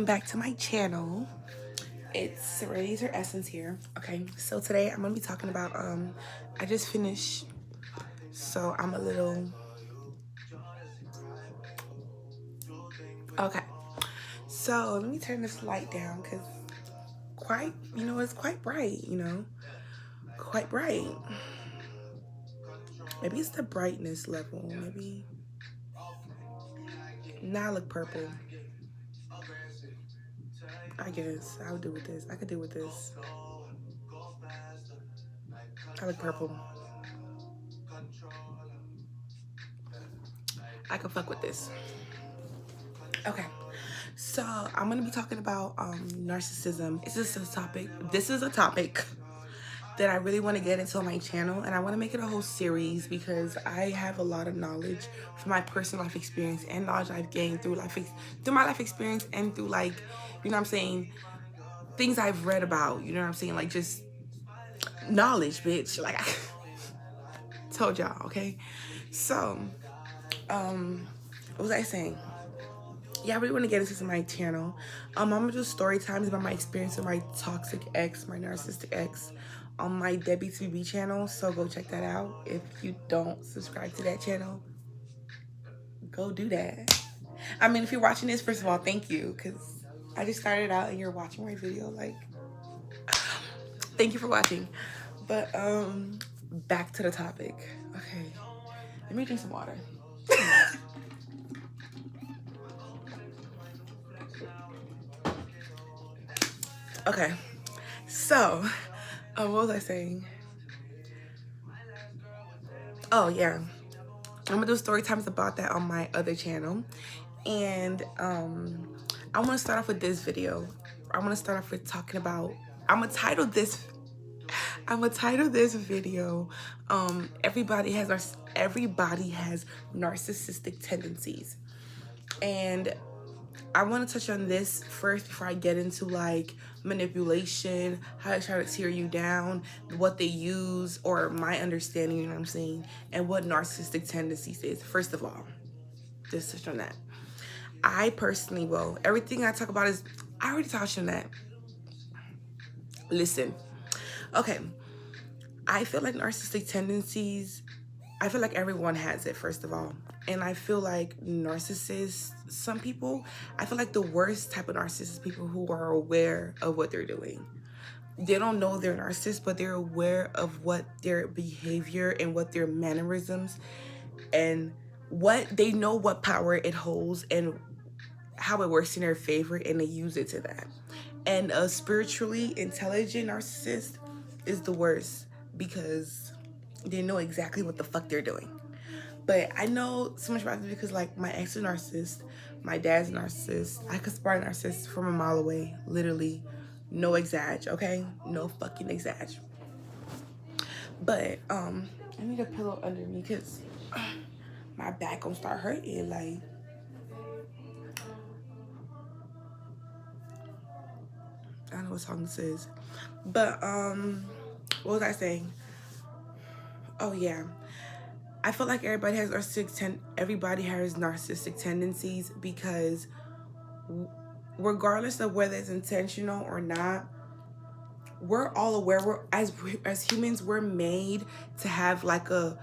back to my channel. It's Razor Essence here. Okay, so today I'm gonna be talking about I just finished, so I'm a little okay. So let me turn this light down because it's quite bright, quite bright. Maybe it's the brightness level. Maybe now I look purple. I guess I'll do with this. I could do with this. I look purple. I can fuck with this. Okay, so I'm gonna be talking about narcissism. This is a topic that I really want to get into on my channel, and I want to make it a whole series because I have a lot of knowledge from my personal life experience and knowledge I've gained through my life experience and through things I've read about, like just knowledge, bitch. Like I told y'all, okay? So, what was I saying? Yeah, I really want to get into my channel. I'm gonna do story times about my experience with my toxic ex, my narcissistic ex, on my Debbie TV channel. So go check that out. If you don't subscribe to that channel, go do that. I mean, if you're watching this, first of all, thank you, because I just started out and you're watching my video. Like, thank you for watching. But back to the topic. Okay, let me drink some water. Okay, so what was I saying? Oh yeah, I'm gonna do story times about that on my other channel. And I want to start off with this video. I want to start off with talking about, I'm gonna title this video everybody has narcissistic tendencies. And I want to touch on this first before I get into like manipulation, how they try to tear you down, what they use, or my understanding, you know what I'm saying, and what narcissistic tendencies is. First of all, just touch on that. I personally will. Everything I talk about I already touched on that. Listen. Okay. I feel like narcissistic tendencies, I feel like everyone has it, first of all. And I feel like narcissists, some people, I feel like the worst type of narcissist, people who are aware of what they're doing. They don't know they're narcissists, but they're aware of what their behavior and what their mannerisms and what they know, what power it holds and how it works in their favor, and they use it to that. And a spiritually intelligent narcissist is the worst because they know exactly what the fuck they're doing. But I know so much about this because like my ex is a narcissist, my dad's a narcissist. I could spot a narcissist from a mile away, literally. No exagger, okay? No fucking exagger. But I need a pillow under me because my back gonna start hurting. Like, I don't know what song this is. But what was I saying? Oh yeah, I feel like everybody has narcissistic tendencies because regardless of whether it's intentional or not, we're all aware. As humans, we're made to have like a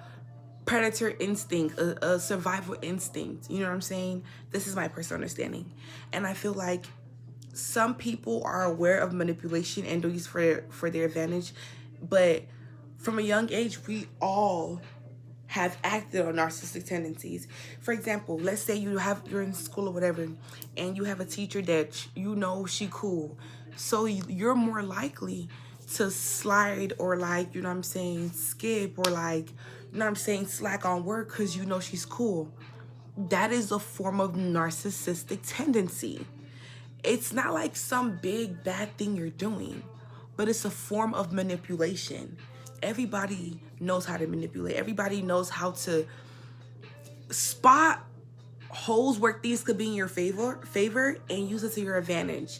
predator instinct, a survival instinct. You know what I'm saying? This is my personal understanding, and I feel like some people are aware of manipulation and do these for their advantage, but from a young age, we all have acted on narcissistic tendencies. For example, let's say you're in school or whatever, and you have a teacher that you know she cool, so you're more likely to slide or like, you know what I'm saying, skip or like, you know what I'm saying, slack on work because you know she's cool. That is a form of narcissistic tendency. It's not like some big bad thing you're doing, but it's a form of manipulation. Everybody knows how to manipulate. Everybody knows how to spot holes where things could be in your favor and use it to your advantage.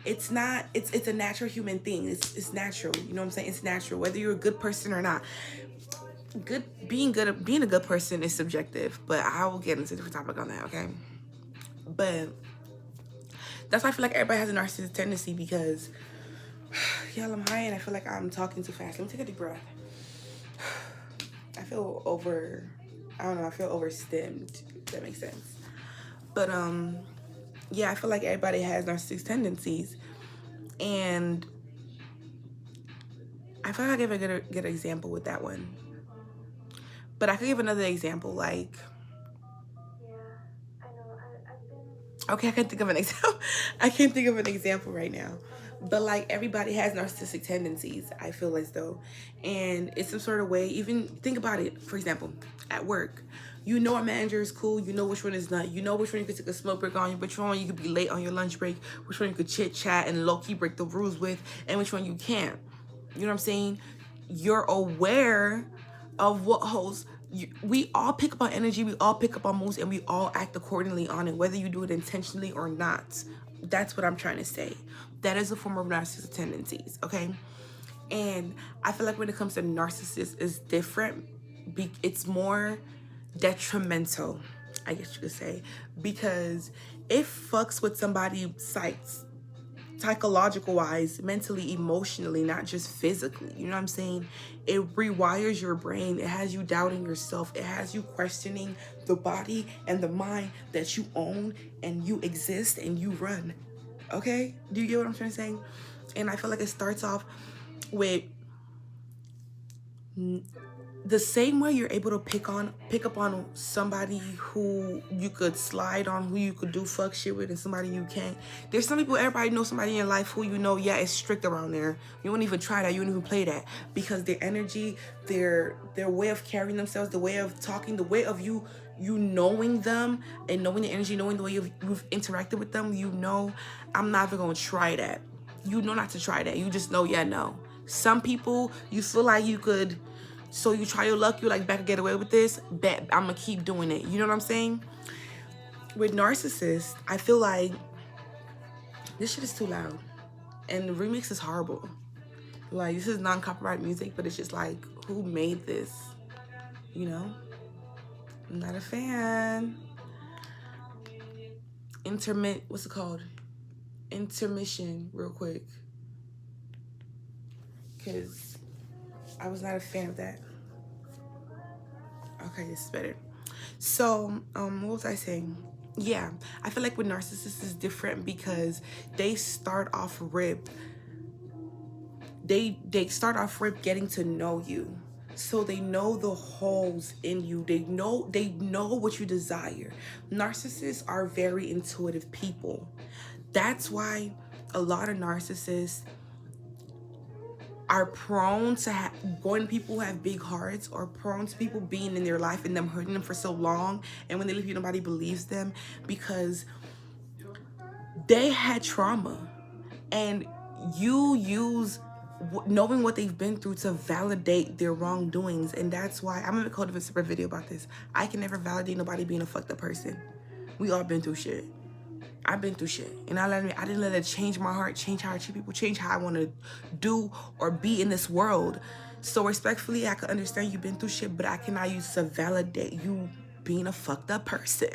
It's a natural human thing. It's natural. You know what I'm saying? It's natural, whether you're a good person or not. Being a good person is subjective, but I will get into a different topic on that, okay? But That's why I feel like everybody has a narcissistic tendency, because y'all, I'm high and I feel like I'm talking too fast. Let me take a deep breath. I feel I feel overstimmed, if that makes sense. But yeah, I feel like everybody has narcissistic tendencies, and I feel like I gave a good example with that one. But I could give another example, like, okay, I can't think of an example. I can't think of an example right now. But like, everybody has narcissistic tendencies, I feel as though. And it's some sort of way, even think about it, for example, at work. You know a manager is cool, you know which one is not. You know which one you could take a smoke break on, which one you could be late on your lunch break, which one you could chit chat and low-key break the rules with, and which one you can't. You know what I'm saying? You're aware of what holds. We all pick up on energy, we all pick up on moves, and we all act accordingly on it, whether you do it intentionally or not. That's what I'm trying to say. That is a form of narcissistic tendencies, okay? And I feel like when it comes to narcissists, it's different. It's more detrimental, I guess you could say, because it fucks with somebody's psychological wise, mentally, emotionally, not just physically. You know what I'm saying? It rewires your brain. It has you doubting yourself. It has you questioning the body and the mind that you own and you exist and you run. Okay? Do you get what I'm trying to say? And I feel like it starts off with the same way you're able to pick up on somebody who you could slide on, who you could do fuck shit with, and somebody you can't. There's some people, everybody knows somebody in your life who you know, yeah, it's strict around there. You won't even try that. You won't even play that, because their energy, their way of carrying themselves, the way of talking, the way of you knowing them and knowing the energy, knowing the way you've interacted with them, you know, I'm not even gonna try that. You know not to try that. You just know, yeah, no. Some people, you feel like you could, so you try your luck, you're like, back and get away with this, bet I'm gonna keep doing it. You know what I'm saying? With narcissists, I feel like this shit is too loud. And the remix is horrible. Like, this is non-copyright music, but it's just like, who made this? You know? I'm not a fan. What's it called? Intermission, real quick. Because I was not a fan of that. Okay, this is better. So, what was I saying? Yeah, I feel like with narcissists is different because they start off rip. They start off rip getting to know you. So they know the holes in you. They know what you desire. Narcissists are very intuitive people. That's why a lot of narcissists are prone to going to people who have big hearts, or prone to people being in their life and them hurting them for so long, and when they leave you, nobody believes them, because they had trauma, and you use knowing what they've been through to validate their wrongdoings. And that's why I'm gonna make a separate video about this. I can never validate nobody being a fucked up person. We all been through shit. I've been through shit, and I didn't let it change my heart, change how I treat people, change how I want to do or be in this world. So respectfully, I can understand you've been through shit, but I cannot use to validate you being a fucked up person.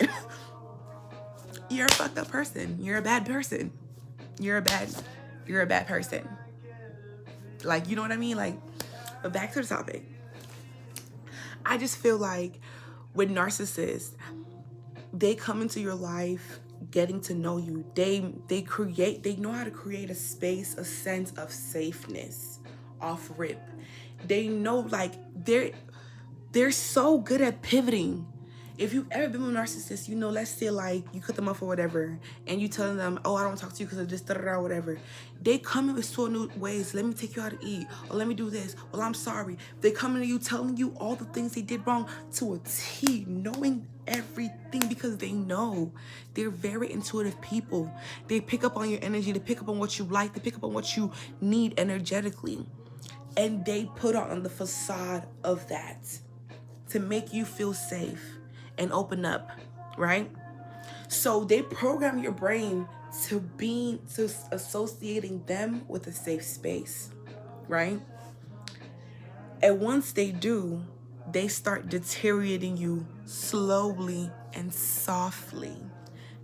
You're a fucked up person. You're a bad person. You're a bad person. Like, you know what I mean? Like, but back to the topic. I just feel like with narcissists, they come into your life getting to know you. They know how to create a space, a sense of safeness off rip. They know, like, they're so good at pivoting. If you've ever been with a narcissist, you know, let's say like you cut them off or whatever, and you telling them, oh, I don't talk to you because of this, or whatever. They come in with so new ways. Let me take you out to eat, or let me do this. Well, I'm sorry. They come into you telling you all the things they did wrong to a T, knowing everything, because they know. They're very intuitive people. They pick up on your energy. They pick up on what you like. They pick up on what you need energetically, and they put on the facade of that to make you feel safe and open up, right? So they program your brain to associating them with a safe space, right? And once they do, they start deteriorating you slowly and softly.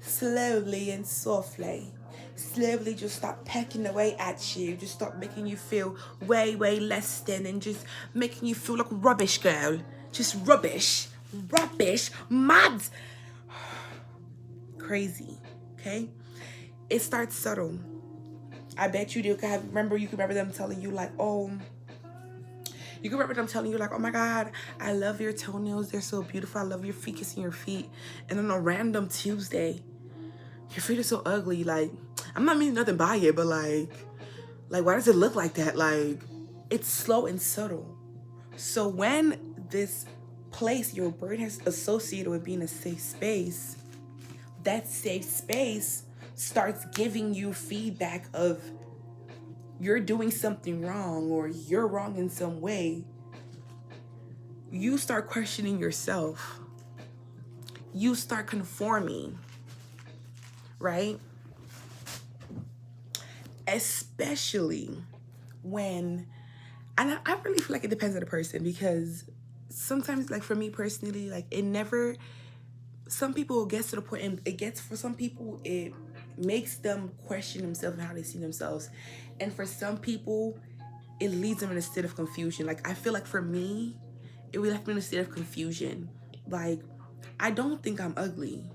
Slowly and softly. slowly just start pecking away at you, just start making you feel way, way less than, and just making you feel like rubbish, girl. Just rubbish. Rubbish. Mad. Crazy. Okay? It starts subtle. I bet you do. You can remember them telling you like, oh, you can remember them telling you like, oh my God, I love your toenails. They're so beautiful. I love your feet, kissing your feet. And on a random Tuesday, your feet are so ugly. Like, I'm not meaning nothing by it, but like, why does it look like that? Like, it's slow and subtle. So when this place your brain has associated with being a safe space, that safe space starts giving you feedback of you're doing something wrong or you're wrong in some way, you start questioning yourself. You start conforming, right? Especially when, and I really feel like it depends on the person, because sometimes, like for me personally, like it never, some people get to the point, and it gets, for some people, it makes them question themselves and how they see themselves. And for some people, it leads them in a state of confusion. Like, I feel like for me, it would left me in a state of confusion. Like, I don't think I'm ugly.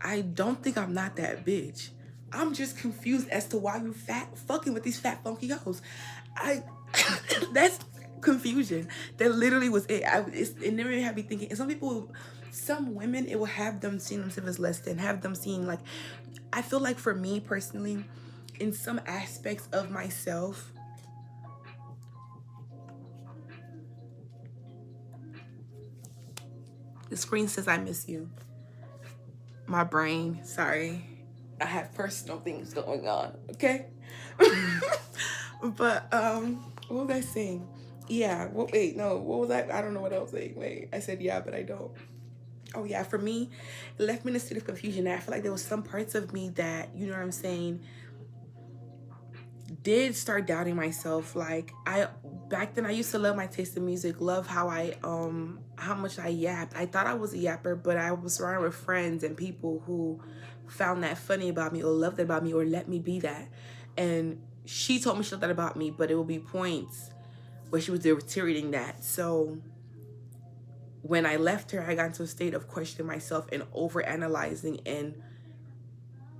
I don't think I'm not that bitch. I'm just confused as to why you fucking with these fat funky hoes. That's confusion. That literally was it. It never had me thinking. And some women, it will have them seeing themselves as less than, have them seeing like, I feel like for me personally, in some aspects of myself, the screen says I miss you. My brain, sorry. I have personal things going on, okay? But what was I saying? Yeah, what was I don't know what I was saying. Wait, I said yeah, but I don't. Oh yeah, for me, it left me in a state of confusion. I feel like there was some parts of me that, you know what I'm saying, did start doubting myself. Like, back then I used to love my taste in music, love how how much I yapped. I thought I was a yapper, but I was surrounded with friends and people who found that funny about me or loved that about me or let me be that. And she told me she loved that about me, but it would be points where she was deteriorating that. So when I left her, I got into a state of questioning myself and over analyzing and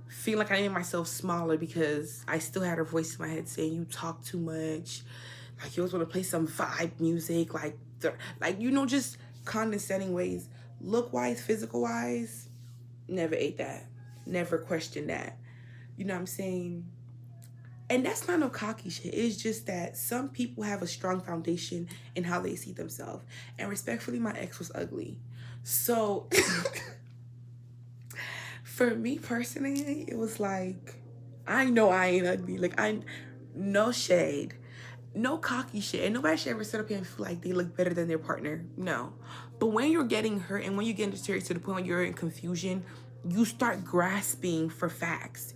feeling like I made myself smaller because I still had her voice in my head saying, you talk too much. Like, you always want to play some vibe music. Like, just condescending ways. Look-wise, physical-wise, never ate that. Never questioned that. You know what I'm saying? And that's not no cocky shit. It's just that some people have a strong foundation in how they see themselves. And respectfully, my ex was ugly. So for me personally, it was like, I know I ain't ugly. Like, no shade, no cocky shit. And nobody should ever sit up here and feel like they look better than their partner. No. But when you're getting hurt and when you get deteriorated to the point where you're in confusion, you start grasping for facts.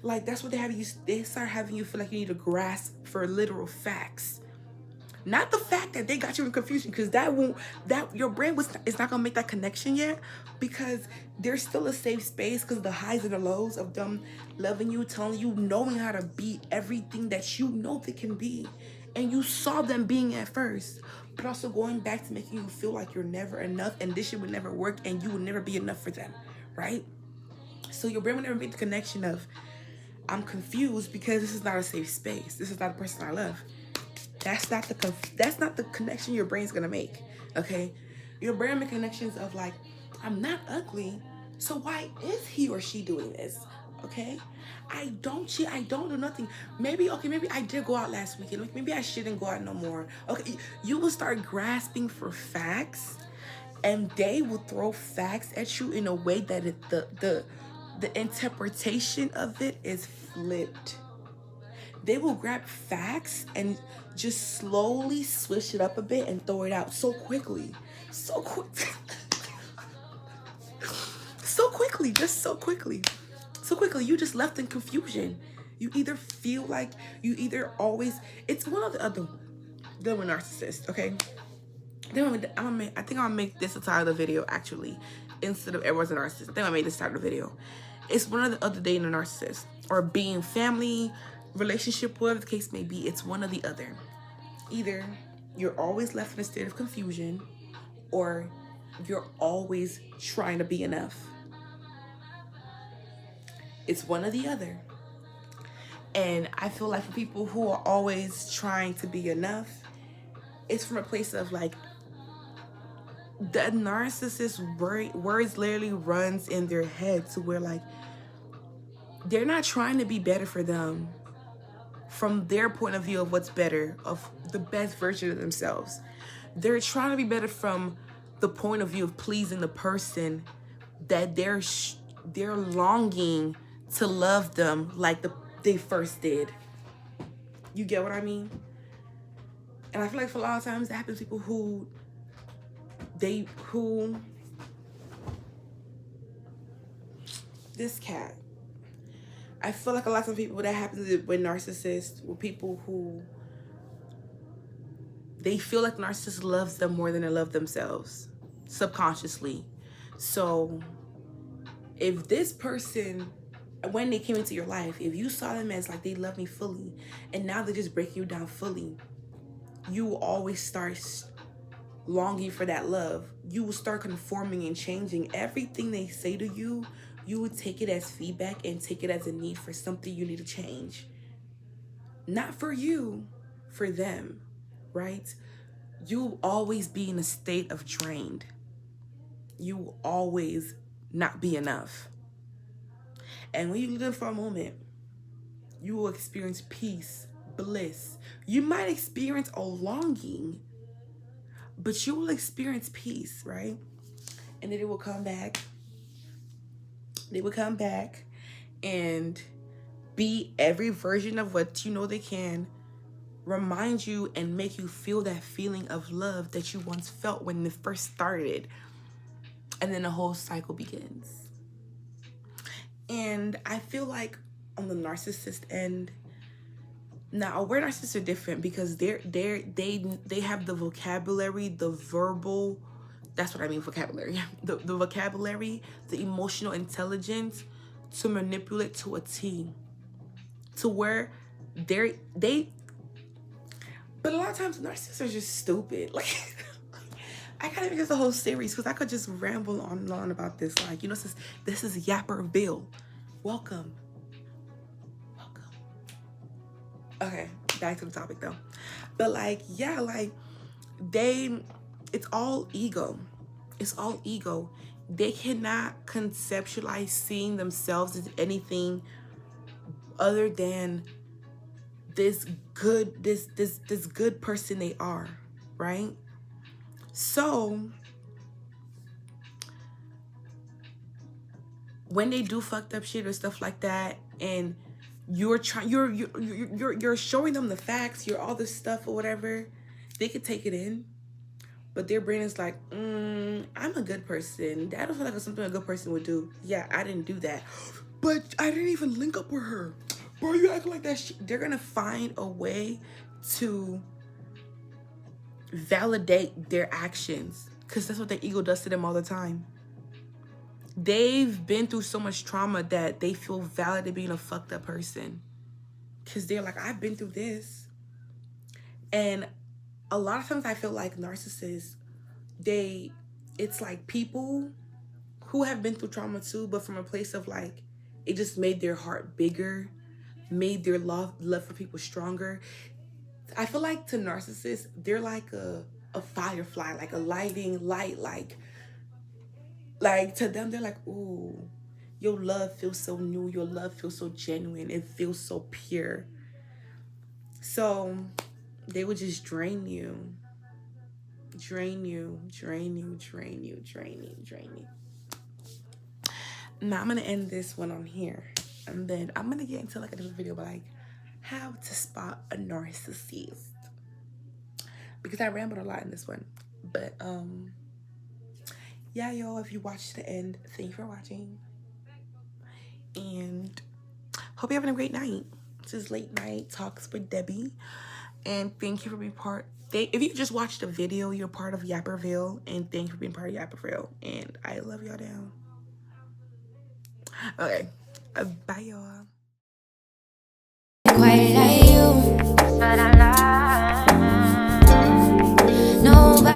That's what they start having you feel like you need to grasp for literal facts. Not the fact that they got you in confusion, because your brain is not gonna make that connection yet, because there's still a safe space, because the highs and the lows of them loving you, telling you, knowing how to be everything that you know they can be, and you saw them being at first, but also going back to making you feel like you're never enough and this shit would never work and you would never be enough for them, right? So your brain would never make the connection of, I'm confused because this is not a safe space. This is not a person I love. That's not the connection your brain's gonna make, okay? Your brain make connections of like, I'm not ugly, so why is he or she doing this, okay? I don't cheat, I don't do nothing. Maybe I did go out last weekend. Like, maybe I shouldn't go out no more. Okay, you will start grasping for facts, and they will throw facts at you in a way that the interpretation of it is flipped. They will grab facts and just slowly switch it up a bit and throw it out so quickly. So quickly, just so quickly. So quickly, you just left in confusion. You either feel like, it's one or the other. They're a narcissist, okay? I think I'm gonna make this the title of the video, actually, instead of everyone's a narcissist. I think I made this title of the video. It's one or the other dating a narcissist or being family, relationship, whatever the case may be. It's one or the other. Either you're always left in a state of confusion, or you're always trying to be enough. It's one or the other. And I feel like for people who are always trying to be enough, it's from a place of like, the narcissist words literally runs in their head to where like, they're not trying to be better for them from their point of view of what's better, of the best version of themselves. They're trying to be better from the point of view of pleasing the person that they're longing to love them like they first did. You get what I mean? And I feel like for a lot of times that happens to people who this cat. I feel like a lot of people that happens with narcissists, with people who they feel like the narcissist loves them more than they love themselves, subconsciously. So if this person, when they came into your life, if you saw them as like they love me fully, and now they just break you down fully, you will always start longing for that love. You will start conforming and changing. Everything they say to you, you would take it as feedback and take it as a need for something you need to change. Not for you, for them, right? You will always be in a state of drained. You will always not be enough. And when you live for a moment, you will experience peace, bliss. You might experience a longing, but you will experience peace, right? And then it will come back. They will come back and be every version of what you know they can, remind you and make you feel that feeling of love that you once felt when it first started. And then the whole cycle begins. And I feel like on the narcissist end, now aware narcissists are different because they have the vocabulary, the verbal, that's what I mean, vocabulary. The vocabulary, the emotional intelligence to manipulate to a T. To where but a lot of times narcissists are just stupid. Like, I can't even get the whole series because I could just ramble on and on about this. Like, you know, this is YAPPERVILLE. Welcome. Okay, back to the topic though. But like, yeah, like it's all ego. It's all ego. They cannot conceptualize seeing themselves as anything other than this good person they are, right? So when they do fucked up shit or stuff like that, and you're showing them the facts, you're all this stuff or whatever, they could take it in, but their brain is like, I'm a good person. That don't feel like something a good person would do. Yeah, I didn't do that, but I didn't even link up with her. Bro, you acting like that shit. They're gonna find a way to validate their actions because that's what their ego does to them all the time. They've been through so much trauma that they feel validated being a fucked up person because they're like, I've been through this. And a lot of times I feel like narcissists, it's like people who have been through trauma too, but from a place of like, it just made their heart bigger, made their love for people stronger. I feel like to narcissists, they're like a firefly, like a lighting light, like to them, they're like, ooh, your love feels so new, your love feels so genuine, it feels so pure. So they would just drain you. Now I'm gonna end this one on here, and then I'm gonna get into like a different video, but like how to spot a narcissist, because I rambled a lot in this one. But yeah, y'all, if you watched the end, thank you for watching, and hope you're having a great night. This is Late Night Talks with Debbie, and thank you for being part. If you just watched the video, you're part of YAPPERVILLE, and thank you for being part of YAPPERVILLE, and I love y'all down. Okay. Bye, y'all.